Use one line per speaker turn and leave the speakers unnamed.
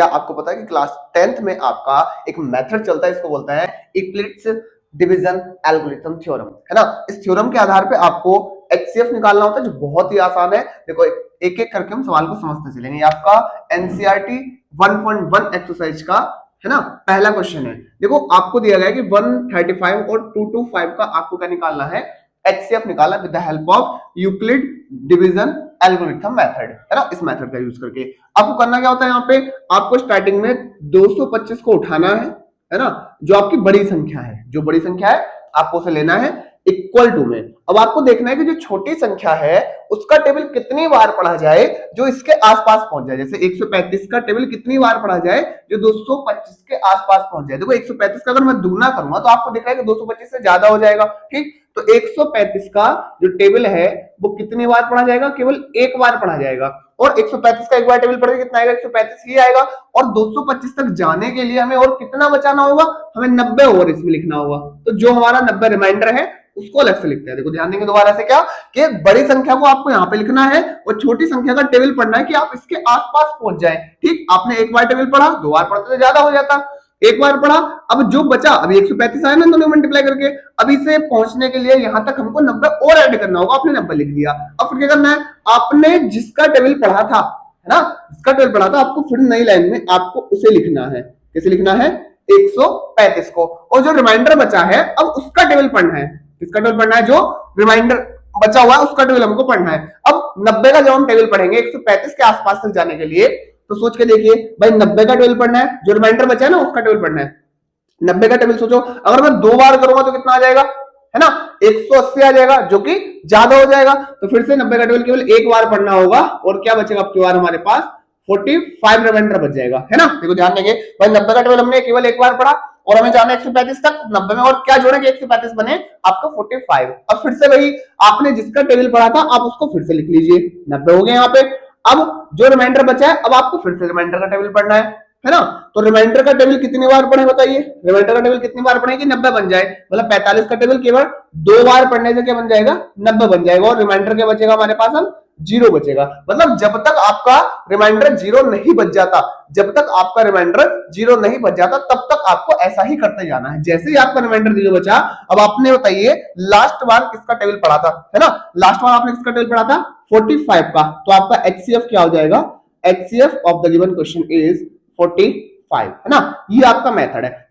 क्या आपको पता है कि क्लास 10th में आपका एक मेथड चलता है, इसको बोलता है यूक्लिड्स डिवीजन एल्गोरिथम थ्योरम, है ना। इस थ्योरम के आधार पे आपको एचसीएफ निकालना होता है, जो बहुत ही आसान है। देखो एक एक करके हम सवाल को समझते चलेंगे। ये आपका एनसीईआरटी 1.1 एक्सरसाइज का है ना पहला क्वेश्चन है। देखो आपको दिया गया है कि 135 और 225 का आपको क्या निकालना है, एचसीएफ निकाला with the help of Euclid division algorithm method, है ना। इस मेथड का यूज करके आपको करना क्या होता है, यहाँ पे आपको स्टार्टिंग में 225 को उठाना है ना, जो आपकी बड़ी संख्या है, जो बड़ी संख्या है आपको उसे लेना है इक्वल टू में। अब आपको देखना है कि जो छोटी संख्या है उसका टेबल कितनी बार पढ़ा जाए जो इसके आसपास पहुंच जाए। जैसे 135 का टेबल कितनी बार पढ़ा जाए जो 225 के आसपास पहुंच जाए। देखो 135 का अगर मैं दुगना करूंगा तो आपको दिख रहा है कि 225 से ज्यादा हो जाएगा, ठीक। तो 135 का जो टेबल है वो कितनी बार पढ़ा जाएगा, केवल एक बार पढ़ा जाएगा। और 135 का एक बार टेबल पढ़ेगा कितना आएगा, 135 ही आएगा। और 225 तक जाने के लिए हमें और कितना बचाना होगा, हमें 90 और इसमें लिखना होगा। तो जो हमारा 90 रिमाइंडर है उसको अलग से लिखते हैं। देखो ध्यान देंगे दोबारा से क्या कि बड़ी संख्या को आपको यहाँ पे लिखना है और छोटी संख्या का टेबल पढ़ना है कि आप इसके आसपास पहुंच जाए, ठीक। आपने एक बार टेबल पढ़ा, दो बार पढ़ते तो ज्यादा हो जाता, एक बार पढ़ा। अब जो बचा, अभी 135 आया ना दोनों मल्टीप्लाई करके, अभी से पहुंचने के लिए यहां तक हमको 90 और ऐड करना होगा। आपने 90 लिख दिया, अब फिर क्या करना है, आपने जिसका टेबल पढ़ा था, है ना, जिसका टेबल पढ़ा था आपको फिर नई लाइन में आपको उसे लिखना है। कैसे लिखना है, 135 को। और जो रिमाइंडर बचा है अब उसका टेबल पढ़ना है। किसका टेबल पढ़ना है, जो रिमाइंडर बचा हुआ है उसका टेबल हमको पढ़ना है। अब 90 का जब हम टेबल पढ़ेंगे 135 के आसपास तक जाने के लिए, तो सोच के देखिए भाई 90 का टेबल पढ़ना है, जो रिमाइंडर बचा है ना उसका टेबल पढ़ना है। 90 का टेबल सोचो, अगर मैं दो बार करूंगा तो कितना आ जाएगा, है ना, 180 आ जाएगा, जो कि ज्यादा हो जाएगा। तो फिर से 90 का टेबल केवल एक बार पढ़ना होगा और क्या बचेगा आपके बार हमारे पास 45 रिमाइंडर बच जाएगा, है ना। देखो ध्यान देंगे भाई 90 का टेबल हमने केवल एक बार पढ़ा और हमें जाना 135 तक, 90 में और क्या जोड़ेंगे 135 बने आपका 45। अब फिर से वही आपने जिसका टेबल पढ़ा था आप उसको फिर से लिख लीजिए, 90 हो गए यहाँ पे। अब जो रिमाइंडर बचा है अब आपको फिर से रिमाइंडर का टेबल पढ़ना है ना। तो रिमाइंडर का टेबल कितनी बार पढ़े बताइए, रिमाइंडर का टेबल कितनी बार पढ़े कि 90 बन जाए, मतलब 45 का टेबल केवल दो बार पढ़ने से क्या बन जाएगा, 90 बन जाएगा। और रिमाइंडर क्या बचेगा हमारे पास, हम 0 बचेगा। मतलब जब तक आपका रिमाइंडर 0 नहीं बच जाता, जब तक आपका रिमाइंडर 0 नहीं बच जाता तब तक आपको ऐसा ही करते जाना है। जैसे ही आपका रिमाइंडर 0 बचा, अब आपने बताइए लास्ट बार किसका टेबल पढ़ा था, है ना, लास्ट बार आपने किसका टेबल पढ़ा था 45 का। तो आपका एचसीएफ क्या हो जाएगा, HCF of the given question is 45, है ना। ये आपका मेथड है।